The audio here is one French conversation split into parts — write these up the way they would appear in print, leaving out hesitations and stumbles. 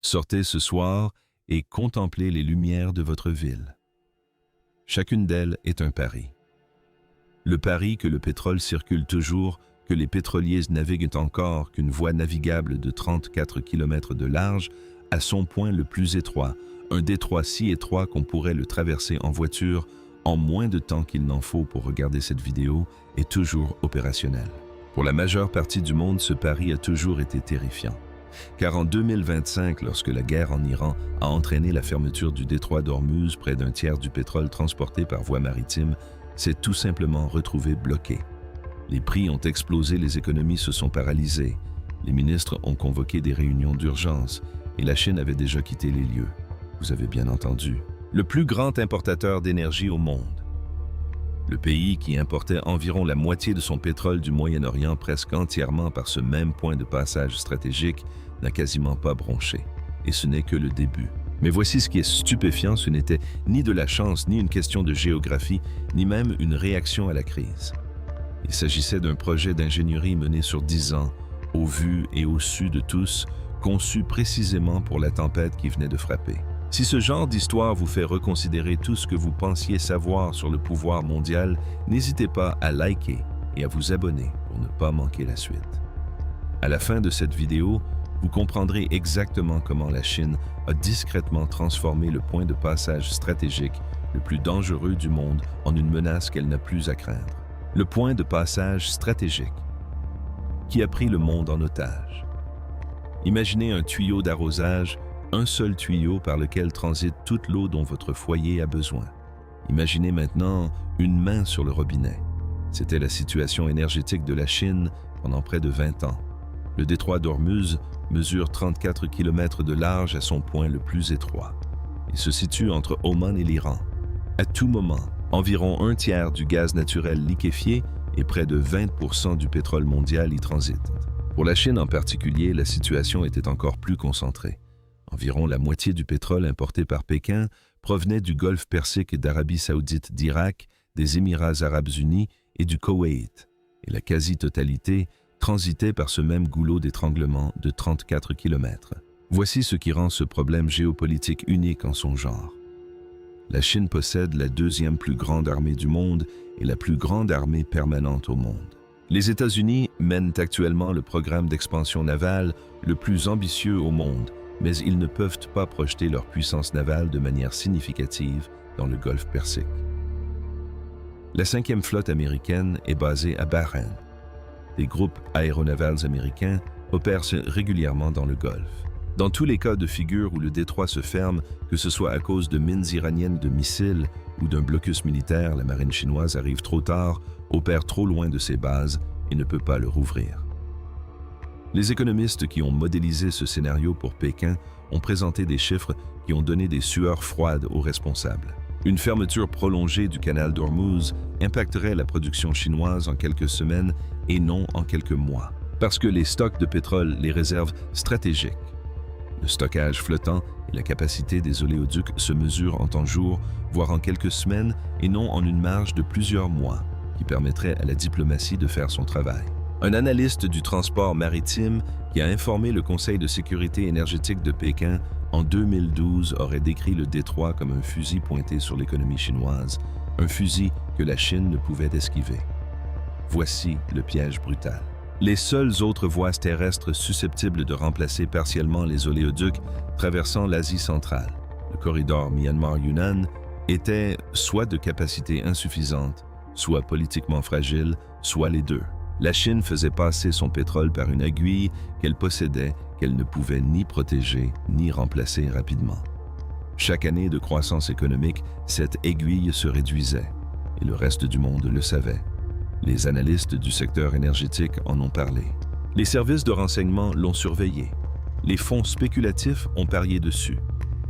Sortez ce soir et contemplez les lumières de votre ville. Chacune d'elles est un pari. Le pari que le pétrole circule toujours, que les pétroliers naviguent encore, qu'une voie navigable de 34 km de large à son point le plus étroit, un détroit si étroit qu'on pourrait le traverser en voiture en moins de temps qu'il n'en faut pour regarder cette vidéo, est toujours opérationnel. Pour la majeure partie du monde, ce pari a toujours été terrifiant. Car en 2025, lorsque la guerre en Iran a entraîné la fermeture du détroit d'Ormuz, près d'un tiers du pétrole transporté par voie maritime s'est tout simplement retrouvé bloqué. Les prix ont explosé, les économies se sont paralysées, les ministres ont convoqué des réunions d'urgence et la Chine avait déjà quitté les lieux. Vous avez bien entendu. Le plus grand importateur d'énergie au monde. Le pays qui importait environ la moitié de son pétrole du Moyen-Orient presque entièrement par ce même point de passage stratégique n'a quasiment pas bronché. Et ce n'est que le début. Mais voici ce qui est stupéfiant, ce n'était ni de la chance, ni une question de géographie, ni même une réaction à la crise. Il s'agissait d'un projet d'ingénierie mené sur 10 ans, au vu et au su de tous, conçu précisément pour la tempête qui venait de frapper. Si ce genre d'histoire vous fait reconsidérer tout ce que vous pensiez savoir sur le pouvoir mondial, n'hésitez pas à liker et à vous abonner pour ne pas manquer la suite. À la fin de cette vidéo, vous comprendrez exactement comment la Chine a discrètement transformé le point de passage stratégique le plus dangereux du monde en une menace qu'elle n'a plus à craindre. Le point de passage stratégique qui a pris le monde en otage. Imaginez un tuyau d'arrosage, un seul tuyau par lequel transite toute l'eau dont votre foyer a besoin. Imaginez maintenant une main sur le robinet. C'était la situation énergétique de la Chine pendant près de 20 ans. Le détroit d'Ormuz mesure 34 km de large à son point le plus étroit. Il se situe entre Oman et l'Iran. À tout moment, environ un tiers du gaz naturel liquéfié et près de 20% du pétrole mondial y transitent. Pour la Chine en particulier, la situation était encore plus concentrée. Environ la moitié du pétrole importé par Pékin provenait du Golfe Persique et d'Arabie Saoudite, d'Irak, des Émirats Arabes Unis et du Koweït. Et la quasi-totalité transitait par ce même goulot d'étranglement de 34 km. Voici ce qui rend ce problème géopolitique unique en son genre. La Chine possède la deuxième plus grande armée du monde et la plus grande armée permanente au monde. Les États-Unis mènent actuellement le programme d'expansion navale le plus ambitieux au monde, mais ils ne peuvent pas projeter leur puissance navale de manière significative dans le Golfe Persique. La 5e flotte américaine est basée à Bahreïn. Des groupes aéronavals américains opèrent régulièrement dans le Golfe. Dans tous les cas de figure où le détroit se ferme, que ce soit à cause de mines iraniennes de missiles ou d'un blocus militaire, la marine chinoise arrive trop tard, opère trop loin de ses bases et ne peut pas le rouvrir. Les économistes qui ont modélisé ce scénario pour Pékin ont présenté des chiffres qui ont donné des sueurs froides aux responsables. Une fermeture prolongée du canal d'Ormuz impacterait la production chinoise en quelques semaines et non en quelques mois, parce que les stocks de pétrole, les réserves stratégiques, le stockage flottant et la capacité des oléoducs se mesurent en temps jour, voire en quelques semaines et non en une marge de plusieurs mois, qui permettrait à la diplomatie de faire son travail. Un analyste du transport maritime qui a informé le Conseil de sécurité énergétique de Pékin en 2012 aurait décrit le détroit comme un fusil pointé sur l'économie chinoise, un fusil que la Chine ne pouvait esquiver. Voici le piège brutal. Les seules autres voies terrestres susceptibles de remplacer partiellement les oléoducs traversant l'Asie centrale, le corridor Myanmar-Yunnan, étaient soit de capacité insuffisante, soit politiquement fragile, soit les deux. La Chine faisait passer son pétrole par une aiguille qu'elle possédait, qu'elle ne pouvait ni protéger ni remplacer rapidement. Chaque année de croissance économique, cette aiguille se réduisait, et le reste du monde le savait. Les analystes du secteur énergétique en ont parlé. Les services de renseignement l'ont surveillé. Les fonds spéculatifs ont parié dessus.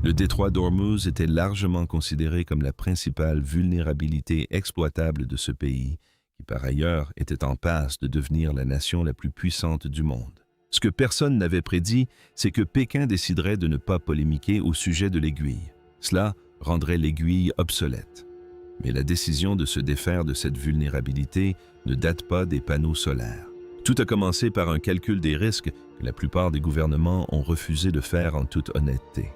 Le détroit d'Ormuz était largement considéré comme la principale vulnérabilité exploitable de ce pays, qui par ailleurs était en passe de devenir la nation la plus puissante du monde. Ce que personne n'avait prédit, c'est que Pékin déciderait de ne pas polémiquer au sujet de l'aiguille. Cela rendrait l'aiguille obsolète. Mais la décision de se défaire de cette vulnérabilité ne date pas des panneaux solaires. Tout a commencé par un calcul des risques que la plupart des gouvernements ont refusé de faire en toute honnêteté.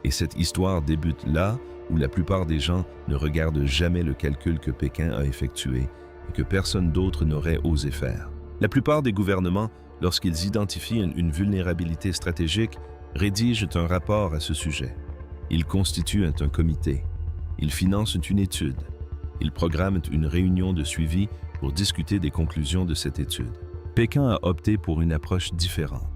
Et cette histoire débute là où la plupart des gens ne regardent jamais le calcul que Pékin a effectué et que personne d'autre n'aurait osé faire. La plupart des gouvernements, lorsqu'ils identifient une vulnérabilité stratégique, rédigent un rapport à ce sujet. Ils constituent un comité. Ils financent une étude. Ils programment une réunion de suivi pour discuter des conclusions de cette étude. Pékin a opté pour une approche différente.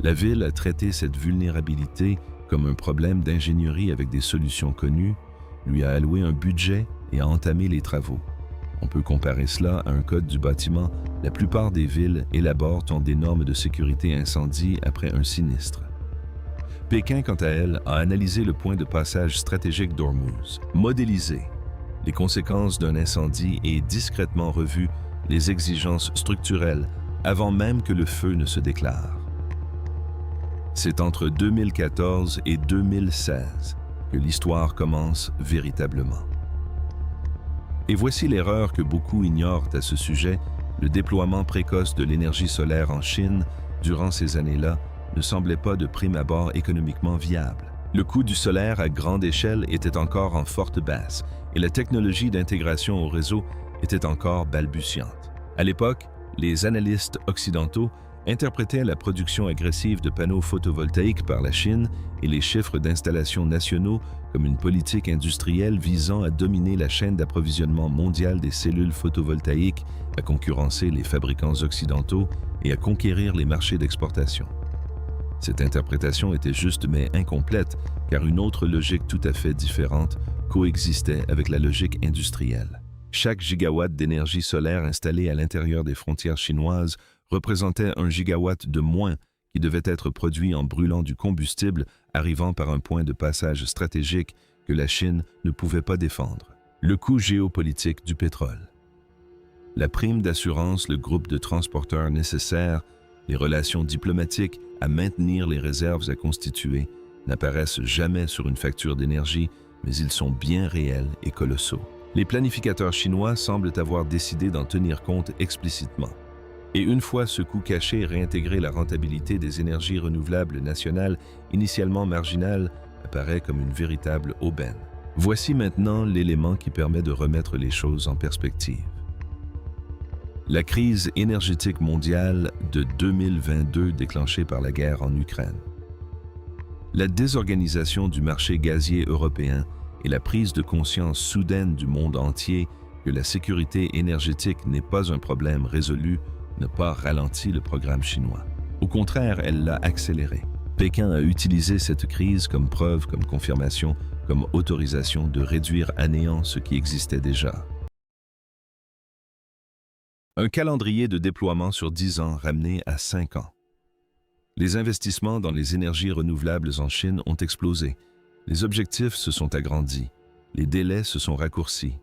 La ville a traité cette vulnérabilité comme un problème d'ingénierie avec des solutions connues, lui a alloué un budget et a entamé les travaux. On peut comparer cela à un code du bâtiment. La plupart des villes élaborent des normes de sécurité incendie après un sinistre. Pékin, quant à elle, a analysé le point de passage stratégique d'Ormuz, modélisé les conséquences d'un incendie et discrètement revu les exigences structurelles avant même que le feu ne se déclare. C'est entre 2014 et 2016 que l'histoire commence véritablement. Et voici l'erreur que beaucoup ignorent à ce sujet: le déploiement précoce de l'énergie solaire en Chine durant ces années-là ne semblait pas de prime abord économiquement viable. Le coût du solaire à grande échelle était encore en forte baisse et la technologie d'intégration au réseau était encore balbutiante. À l'époque, les analystes occidentaux interprétaient la production agressive de panneaux photovoltaïques par la Chine et les chiffres d'installations nationaux comme une politique industrielle visant à dominer la chaîne d'approvisionnement mondiale des cellules photovoltaïques, à concurrencer les fabricants occidentaux et à conquérir les marchés d'exportation. Cette interprétation était juste mais incomplète, car une autre logique tout à fait différente coexistait avec la logique industrielle. Chaque gigawatt d'énergie solaire installée à l'intérieur des frontières chinoises représentait un gigawatt de moins qui devait être produit en brûlant du combustible arrivant par un point de passage stratégique que la Chine ne pouvait pas défendre. Le coût géopolitique du pétrole. La prime d'assurance, le groupe de transporteurs nécessaires, les relations diplomatiques à maintenir les réserves à constituer n'apparaissent jamais sur une facture d'énergie, mais ils sont bien réels et colossaux. Les planificateurs chinois semblent avoir décidé d'en tenir compte explicitement. Et une fois ce coût caché réintégré, la rentabilité des énergies renouvelables nationales, initialement marginale, apparaît comme une véritable aubaine. Voici maintenant l'élément qui permet de remettre les choses en perspective. La crise énergétique mondiale de 2022 déclenchée par la guerre en Ukraine. La désorganisation du marché gazier européen et la prise de conscience soudaine du monde entier que la sécurité énergétique n'est pas un problème résolu n'a pas ralenti le programme chinois. Au contraire, elle l'a accéléré. Pékin a utilisé cette crise comme preuve, comme confirmation, comme autorisation de réduire à néant ce qui existait déjà. Un calendrier de déploiement sur 10 ans ramené à 5 ans. Les investissements dans les énergies renouvelables en Chine ont explosé. Les objectifs se sont agrandis. Les délais se sont raccourcis.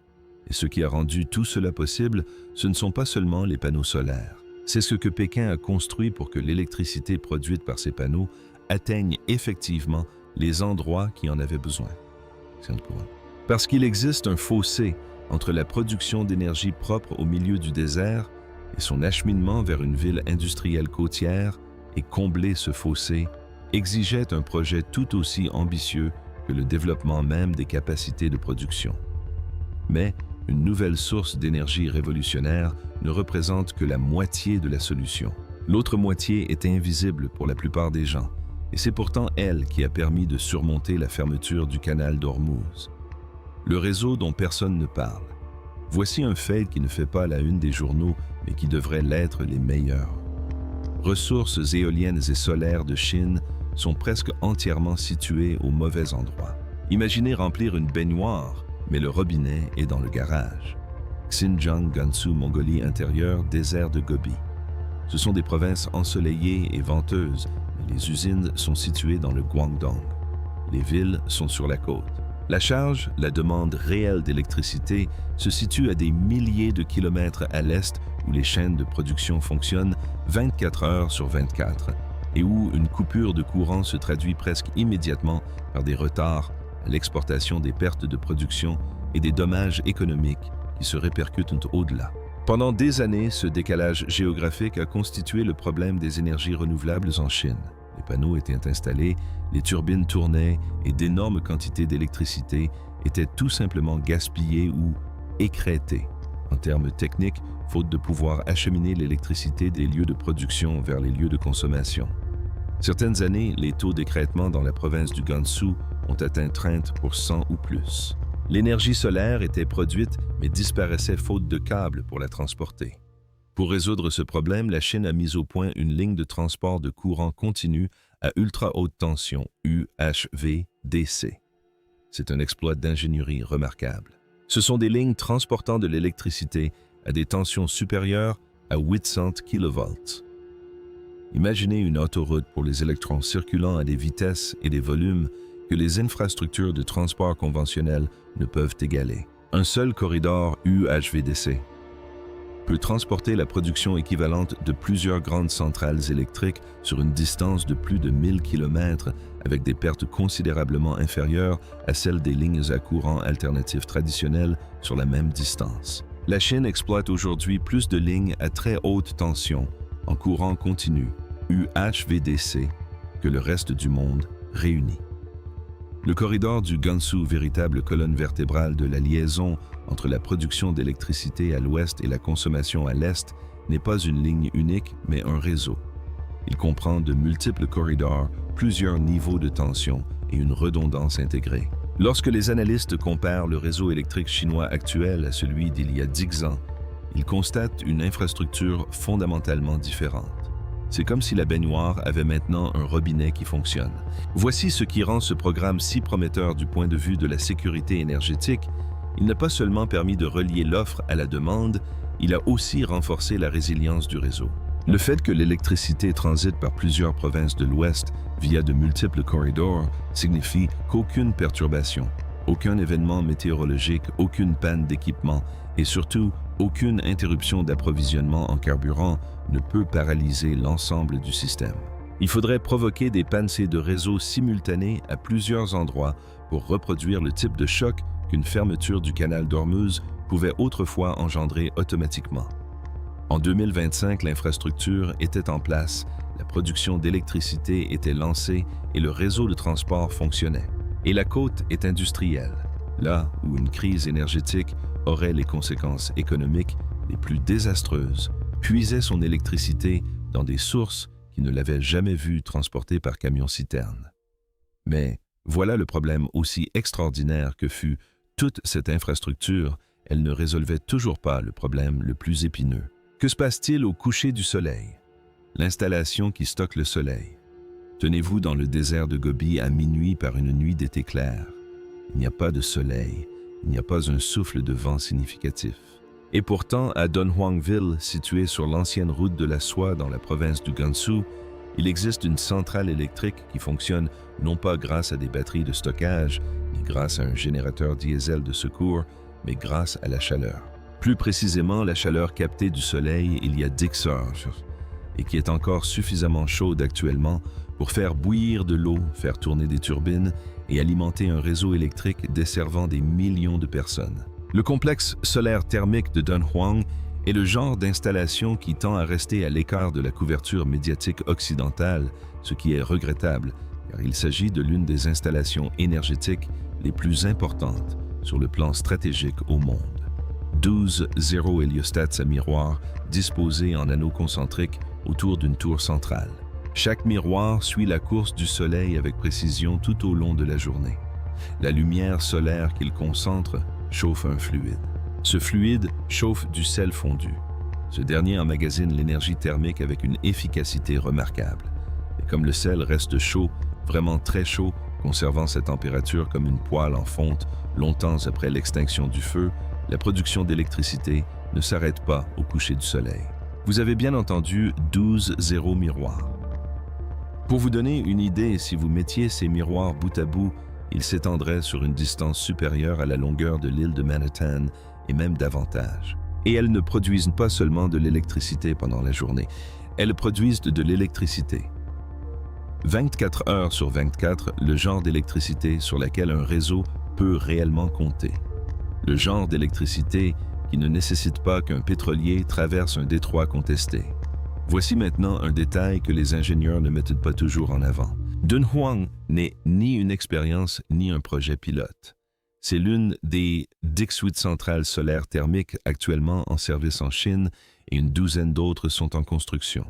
Et ce qui a rendu tout cela possible, ce ne sont pas seulement les panneaux solaires. C'est ce que Pékin a construit pour que l'électricité produite par ces panneaux atteigne effectivement les endroits qui en avaient besoin. Parce qu'il existe un fossé entre la production d'énergie propre au milieu du désert et son acheminement vers une ville industrielle côtière, et combler ce fossé exigeait un projet tout aussi ambitieux que le développement même des capacités de production. Mais une nouvelle source d'énergie révolutionnaire ne représente que la moitié de la solution. L'autre moitié est invisible pour la plupart des gens, et c'est pourtant elle qui a permis de surmonter la fermeture du canal d'Ormuz. Le réseau dont personne ne parle. Voici un fait qui ne fait pas la une des journaux, mais qui devrait l'être les meilleurs. Ressources éoliennes et solaires de Chine sont presque entièrement situées au mauvais endroit. Imaginez remplir une baignoire, mais le robinet est dans le garage. Xinjiang, Gansu, Mongolie intérieure, désert de Gobi. Ce sont des provinces ensoleillées et venteuses, mais les usines sont situées dans le Guangdong. Les villes sont sur la côte. La charge, la demande réelle d'électricité, se situe à des milliers de kilomètres à l'est où les chaînes de production fonctionnent 24 heures sur 24 et où une coupure de courant se traduit presque immédiatement par des retards à l'exportation, des pertes de production et des dommages économiques qui se répercutent au-delà. Pendant des années, ce décalage géographique a constitué le problème des énergies renouvelables en Chine. Les panneaux étaient installés, les turbines tournaient et d'énormes quantités d'électricité étaient tout simplement gaspillées ou écrêtées. En termes techniques, faute de pouvoir acheminer l'électricité des lieux de production vers les lieux de consommation. Certaines années, les taux d'écrêtement dans la province du Gansu ont atteint 30% ou plus. L'énergie solaire était produite mais disparaissait faute de câbles pour la transporter. Pour résoudre ce problème, la Chine a mis au point une ligne de transport de courant continu à ultra haute tension, UHVDC. C'est un exploit d'ingénierie remarquable. Ce sont des lignes transportant de l'électricité à des tensions supérieures à 800 kV. Imaginez une autoroute pour les électrons circulant à des vitesses et des volumes que les infrastructures de transport conventionnelles ne peuvent égaler. Un seul corridor UHVDC peut transporter la production équivalente de plusieurs grandes centrales électriques sur une distance de plus de 1000 km avec des pertes considérablement inférieures à celles des lignes à courant alternatif traditionnelles sur la même distance. La Chine exploite aujourd'hui plus de lignes à très haute tension en courant continu, UHVDC, que le reste du monde réuni. Le corridor du Gansu, véritable colonne vertébrale de la liaison entre la production d'électricité à l'ouest et la consommation à l'est, n'est pas une ligne unique, mais un réseau. Il comprend de multiples corridors, plusieurs niveaux de tension et une redondance intégrée. Lorsque les analystes comparent le réseau électrique chinois actuel à celui d'il y a 10 ans, ils constatent une infrastructure fondamentalement différente. C'est comme si la baignoire avait maintenant un robinet qui fonctionne. Voici ce qui rend ce programme si prometteur du point de vue de la sécurité énergétique. Il n'a pas seulement permis de relier l'offre à la demande, il a aussi renforcé la résilience du réseau. Le fait que l'électricité transite par plusieurs provinces de l'Ouest via de multiples corridors signifie qu'aucune perturbation, aucun événement météorologique, aucune panne d'équipement et surtout aucune interruption d'approvisionnement en carburant ne peut paralyser l'ensemble du système. Il faudrait provoquer des pannes de réseau simultanées à plusieurs endroits pour reproduire le type de choc qu'une fermeture du canal d'Ormuz pouvait autrefois engendrer automatiquement. En 2025, l'infrastructure était en place, la production d'électricité était lancée et le réseau de transport fonctionnait. Et la côte est industrielle, là où une crise énergétique aurait les conséquences économiques les plus désastreuses, puisait son électricité dans des sources qui ne l'avaient jamais vue transportée par camion-citerne. Mais voilà le problème aussi extraordinaire que fut toute cette infrastructure, elle ne résolvait toujours pas le problème le plus épineux. Que se passe-t-il au coucher du soleil? L'installation qui stocke le soleil. Tenez-vous dans le désert de Gobi à minuit par une nuit d'été clair. Il n'y a pas de soleil, il n'y a pas un souffle de vent significatif. Et pourtant, à Dunhuangville, située sur l'ancienne route de la soie dans la province du Gansu, il existe une centrale électrique qui fonctionne non pas grâce à des batteries de stockage, ni grâce à un générateur diesel de secours, mais grâce à la chaleur. Plus précisément, la chaleur captée du soleil il y a 10 heures, et qui est encore suffisamment chaude actuellement pour faire bouillir de l'eau, faire tourner des turbines et alimenter un réseau électrique desservant des millions de personnes. Le complexe solaire thermique de Dunhuang est le genre d'installation qui tend à rester à l'écart de la couverture médiatique occidentale, ce qui est regrettable, car il s'agit de l'une des installations énergétiques les plus importantes sur le plan stratégique au monde. 12 zéro-héliostats à miroir disposés en anneaux concentriques autour d'une tour centrale. Chaque miroir suit la course du soleil avec précision tout au long de la journée. La lumière solaire qu'il concentre chauffe un fluide. Ce fluide chauffe du sel fondu. Ce dernier emmagasine l'énergie thermique avec une efficacité remarquable. Et comme le sel reste chaud, vraiment très chaud, conservant sa température comme une poêle en fonte longtemps après l'extinction du feu, la production d'électricité ne s'arrête pas au coucher du soleil. Vous avez bien entendu 12 zéro miroirs. Pour vous donner une idée, si vous mettiez ces miroirs bout à bout, ils s'étendraient sur une distance supérieure à la longueur de l'île de Manhattan et même davantage. Et elles ne produisent pas seulement de l'électricité pendant la journée, elles produisent de l'électricité. 24 heures sur 24, le genre d'électricité sur laquelle un réseau peut réellement compter. Le genre d'électricité qui ne nécessite pas qu'un pétrolier traverse un détroit contesté. Voici maintenant un détail que les ingénieurs ne mettent pas toujours en avant. Dunhuang n'est ni une expérience ni un projet pilote. C'est l'une des 18 centrales solaires thermiques actuellement en service en Chine et une douzaine d'autres sont en construction.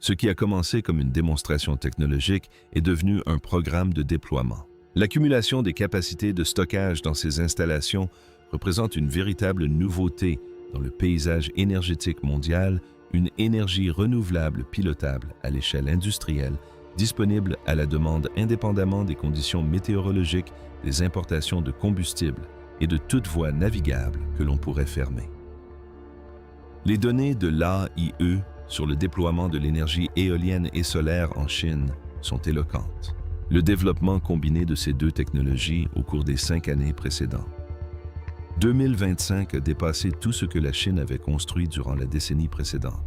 Ce qui a commencé comme une démonstration technologique est devenu un programme de déploiement. L'accumulation des capacités de stockage dans ces installations représente une véritable nouveauté dans le paysage énergétique mondial, une énergie renouvelable pilotable à l'échelle industrielle, disponible à la demande indépendamment des conditions météorologiques, des importations de combustibles et de toute voie navigable que l'on pourrait fermer. Les données de l'AIE sur le déploiement de l'énergie éolienne et solaire en Chine sont éloquentes. Le développement combiné de ces deux technologies au cours des 5 années précédentes. 2025 a dépassé tout ce que la Chine avait construit durant la décennie précédente.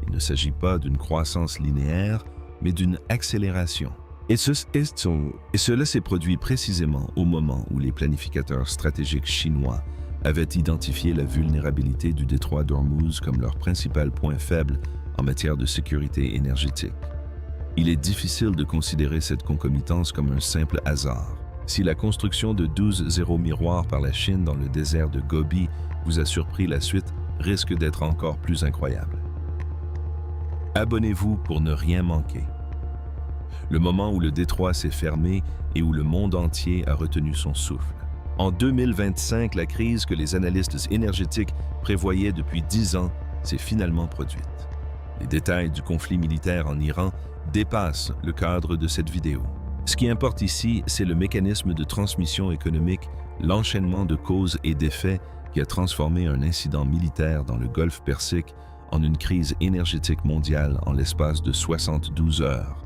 Il ne s'agit pas d'une croissance linéaire, mais d'une accélération. Et cela s'est produit précisément au moment où les planificateurs stratégiques chinois avaient identifié la vulnérabilité du détroit d'Ormuz comme leur principal point faible en matière de sécurité énergétique. Il est difficile de considérer cette concomitance comme un simple hasard. Si la construction de 12 miroirs par la Chine dans le désert de Gobi vous a surpris, la suite risque d'être encore plus incroyable. Abonnez-vous pour ne rien manquer. Le moment où le détroit s'est fermé et où le monde entier a retenu son souffle. En 2025, la crise que les analystes énergétiques prévoyaient depuis 10 ans s'est finalement produite. Les détails du conflit militaire en Iran dépassent le cadre de cette vidéo. Ce qui importe ici, c'est le mécanisme de transmission économique, l'enchaînement de causes et d'effets qui a transformé un incident militaire dans le Golfe Persique en une crise énergétique mondiale en l'espace de 72 heures.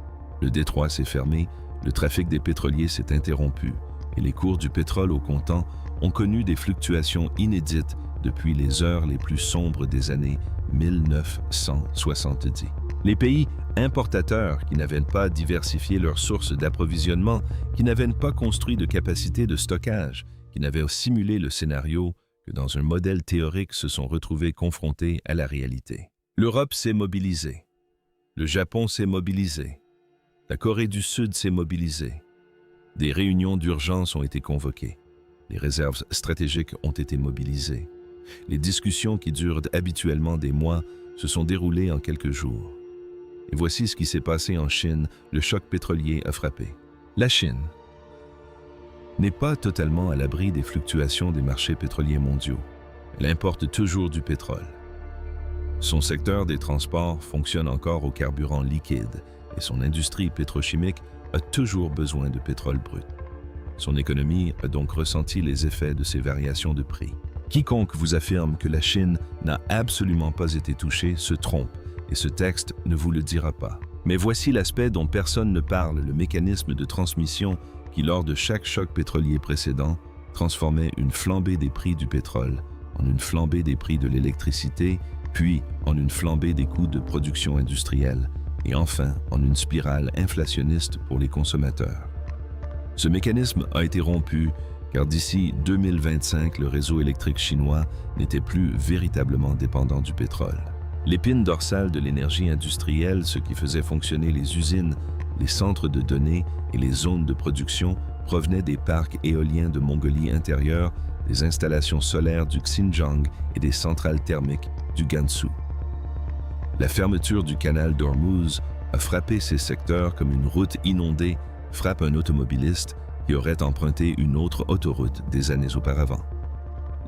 Le détroit s'est fermé, le trafic des pétroliers s'est interrompu et les cours du pétrole au comptant ont connu des fluctuations inédites depuis les heures les plus sombres des années 1970. Les pays importateurs qui n'avaient pas diversifié leurs sources d'approvisionnement, qui n'avaient pas construit de capacité de stockage, qui n'avaient simulé le scénario que dans un modèle théorique se sont retrouvés confrontés à la réalité. L'Europe s'est mobilisée. Le Japon s'est mobilisé. La Corée du Sud s'est mobilisée. Des réunions d'urgence ont été convoquées. Les réserves stratégiques ont été mobilisées. Les discussions qui durent habituellement des mois se sont déroulées en quelques jours. Et voici ce qui s'est passé en Chine, le choc pétrolier a frappé. La Chine n'est pas totalement à l'abri des fluctuations des marchés pétroliers mondiaux. Elle importe toujours du pétrole. Son secteur des transports fonctionne encore au carburant liquide et son industrie pétrochimique a toujours besoin de pétrole brut. Son économie a donc ressenti les effets de ces variations de prix. Quiconque vous affirme que la Chine n'a absolument pas été touchée se trompe, et ce texte ne vous le dira pas. Mais voici l'aspect dont personne ne parle, le mécanisme de transmission qui, lors de chaque choc pétrolier précédent, transformait une flambée des prix du pétrole en une flambée des prix de l'électricité, puis en une flambée des coûts de production industrielle, et enfin en une spirale inflationniste pour les consommateurs. Ce mécanisme a été rompu car d'ici 2025, le réseau électrique chinois n'était plus véritablement dépendant du pétrole. L'épine dorsale de l'énergie industrielle, ce qui faisait fonctionner les usines, les centres de données et les zones de production, provenait des parcs éoliens de Mongolie intérieure, des installations solaires du Xinjiang et des centrales thermiques du Gansu. La fermeture du canal d'Ormuz a frappé ces secteurs comme une route inondée frappe un automobiliste qui aurait emprunté une autre autoroute des années auparavant.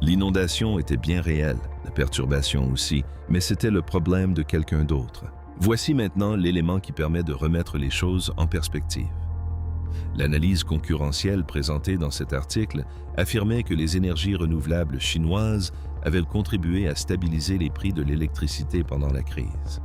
L'inondation était bien réelle, la perturbation aussi, mais c'était le problème de quelqu'un d'autre. Voici maintenant l'élément qui permet de remettre les choses en perspective. L'analyse concurrentielle présentée dans cet article affirmait que les énergies renouvelables chinoises avaient contribué à stabiliser les prix de l'électricité pendant la crise.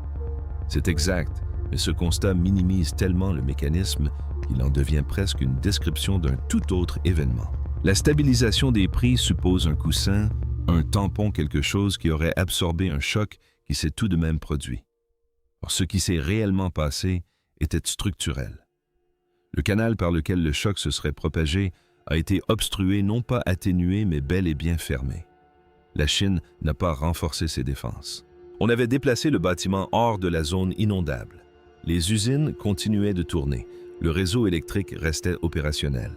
C'est exact, mais ce constat minimise tellement le mécanisme qu'il en devient presque une description d'un tout autre événement. La stabilisation des prix suppose un coussin, un tampon, quelque chose qui aurait absorbé un choc qui s'est tout de même produit. Or, ce qui s'est réellement passé était structurel. Le canal par lequel le choc se serait propagé a été obstrué, non pas atténué, mais bel et bien fermé. la Chine n'a pas renforcé ses défenses. On avait déplacé le bâtiment hors de la zone inondable. Les usines continuaient de tourner. Le réseau électrique restait opérationnel.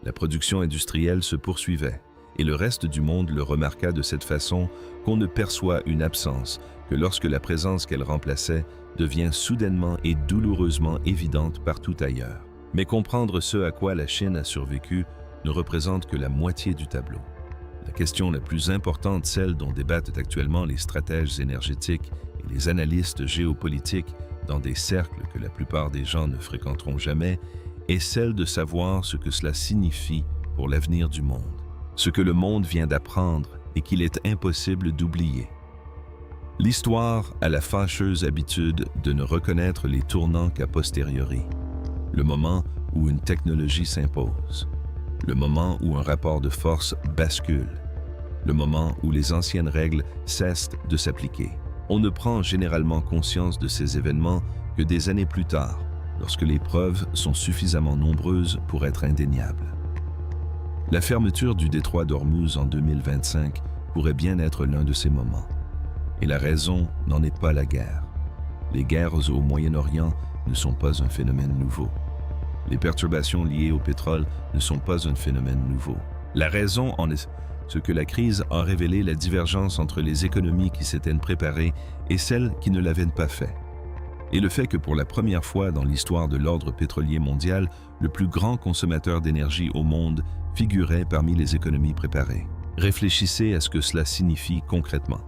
La production industrielle se poursuivait, et le reste du monde le remarqua de cette façon qu'on ne perçoit une absence que lorsque la présence qu'elle remplaçait devient soudainement et douloureusement évidente partout ailleurs. Mais comprendre ce à quoi la Chine a survécu ne représente que la moitié du tableau. La question la plus importante, celle dont débattent actuellement les stratèges énergétiques et les analystes géopolitiques dans des cercles que la plupart des gens ne fréquenteront jamais, est celle de savoir ce que cela signifie pour l'avenir du monde, ce que le monde vient d'apprendre et qu'il est impossible d'oublier. L'histoire a la fâcheuse habitude de ne reconnaître les tournants qu'a posteriori, le moment où une technologie s'impose, le moment où un rapport de force bascule, le moment où les anciennes règles cessent de s'appliquer. On ne prend généralement conscience de ces événements que des années plus tard, lorsque les preuves sont suffisamment nombreuses pour être indéniables. La fermeture du détroit d'Ormuz en 2025 pourrait bien être l'un de ces moments. Et la raison n'en est pas la guerre. Les guerres au Moyen-Orient ne sont pas un phénomène nouveau. Les perturbations liées au pétrole ne sont pas un phénomène nouveau. La raison en est ce que la crise a révélé la divergence entre les économies qui s'étaient préparées et celles qui ne l'avaient pas fait. Et le fait que pour la première fois dans l'histoire de l'ordre pétrolier mondial, le plus grand consommateur d'énergie au monde figurait parmi les économies préparées. Réfléchissez à ce que cela signifie concrètement.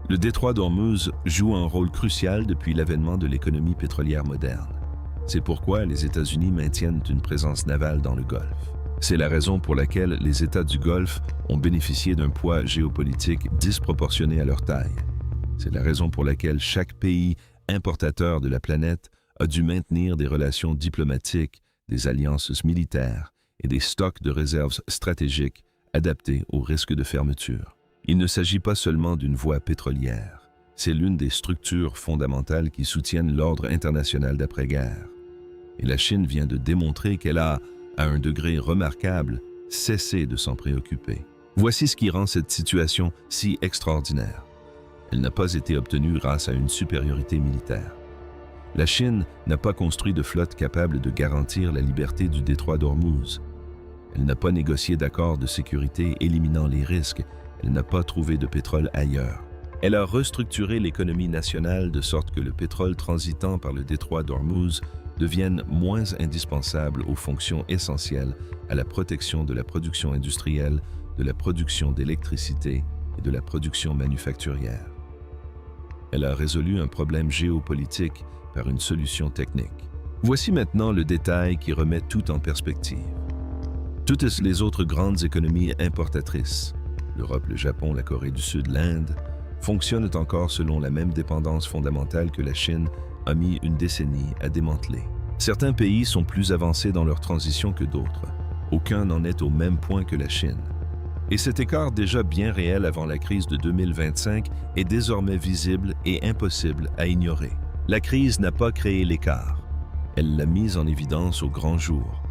Le détroit d'Ormuz joue un rôle crucial depuis l'avènement de l'économie pétrolière moderne. C'est pourquoi les États-Unis maintiennent une présence navale dans le Golfe. C'est la raison pour laquelle les États du Golfe ont bénéficié d'un poids géopolitique disproportionné à leur taille. C'est la raison pour laquelle chaque pays importateur de la planète a dû maintenir des relations diplomatiques, des alliances militaires et des stocks de réserves stratégiques adaptés aux risques de fermeture. Il ne s'agit pas seulement d'une voie pétrolière, c'est l'une des structures fondamentales qui soutiennent l'ordre international d'après-guerre. Et la Chine vient de démontrer qu'elle a, à un degré remarquable, cessé de s'en préoccuper. Voici ce qui rend cette situation si extraordinaire. Elle n'a pas été obtenue grâce à une supériorité militaire. La Chine n'a pas construit de flotte capable de garantir la liberté du détroit d'Ormuz. Elle n'a pas négocié d'accords de sécurité éliminant les risques. Elle n'a pas trouvé de pétrole ailleurs. Elle a restructuré l'économie nationale de sorte que le pétrole transitant par le détroit d'Ormuz devienne moins indispensable aux fonctions essentielles à la protection de la production industrielle, de la production d'électricité et de la production manufacturière. Elle a résolu un problème géopolitique par une solution technique. Voici maintenant le détail qui remet tout en perspective. Toutes les autres grandes économies importatrices, l'Europe, le Japon, la Corée du Sud, l'Inde, fonctionnent encore selon la même dépendance fondamentale que la Chine a mis une décennie à démanteler. Certains pays sont plus avancés dans leur transition que d'autres. Aucun n'en est au même point que la Chine. Et cet écart déjà bien réel avant la crise de 2025 est désormais visible et impossible à ignorer. La crise n'a pas créé l'écart. Elle l'a mis en évidence au grand jour.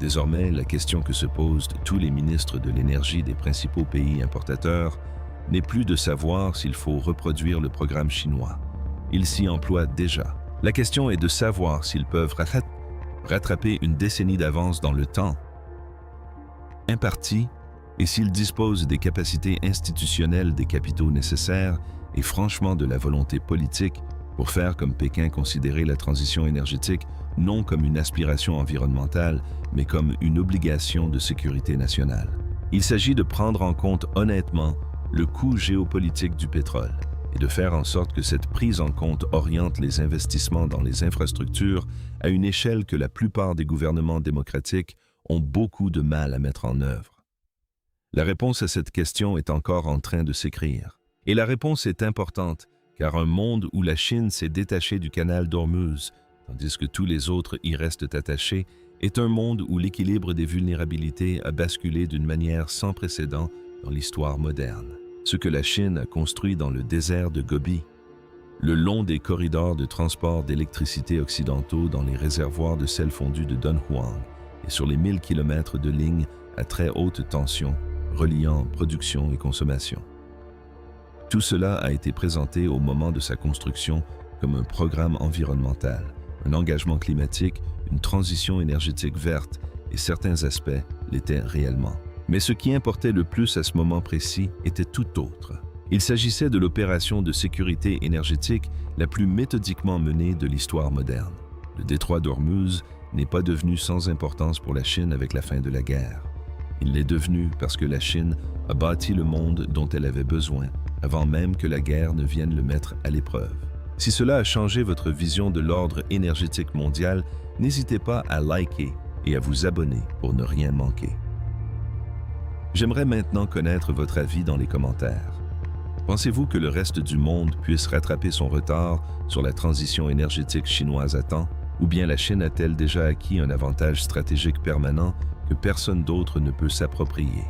Désormais, la question que se posent tous les ministres de l'énergie des principaux pays importateurs n'est plus de savoir s'il faut reproduire le programme chinois. Ils s'y emploient déjà. La question est de savoir s'ils peuvent rattraper une décennie d'avance dans le temps imparti et s'ils disposent des capacités institutionnelles, des capitaux nécessaires et franchement de la volonté politique pour faire comme Pékin considérer la transition énergétique non comme une aspiration environnementale, mais comme une obligation de sécurité nationale. Il s'agit de prendre en compte honnêtement le coût géopolitique du pétrole et de faire en sorte que cette prise en compte oriente les investissements dans les infrastructures à une échelle que la plupart des gouvernements démocratiques ont beaucoup de mal à mettre en œuvre. La réponse à cette question est encore en train de s'écrire. Et la réponse est importante, car un monde où la Chine s'est détachée du canal d'Ormuz, tandis que tous les autres y restent attachés, est un monde où l'équilibre des vulnérabilités a basculé d'une manière sans précédent dans l'histoire moderne. Ce que la Chine a construit dans le désert de Gobi, le long des corridors de transport d'électricité occidentaux dans les réservoirs de sel fondu de Dunhuang et sur les 1000 km de lignes à très haute tension, reliant production et consommation. Tout cela a été présenté au moment de sa construction comme un programme environnemental, un engagement climatique, une transition énergétique verte, et certains aspects l'étaient réellement. Mais ce qui importait le plus à ce moment précis était tout autre. Il s'agissait de l'opération de sécurité énergétique la plus méthodiquement menée de l'histoire moderne. Le détroit d'Ormuz n'est pas devenu sans importance pour la Chine avec la fin de la guerre. Il l'est devenu parce que la Chine a bâti le monde dont elle avait besoin, avant même que la guerre ne vienne le mettre à l'épreuve. Si cela a changé votre vision de l'ordre énergétique mondial, n'hésitez pas à liker et à vous abonner pour ne rien manquer. J'aimerais maintenant connaître votre avis dans les commentaires. Pensez-vous que le reste du monde puisse rattraper son retard sur la transition énergétique chinoise à temps? Ou bien la Chine a-t-elle déjà acquis un avantage stratégique permanent que personne d'autre ne peut s'approprier?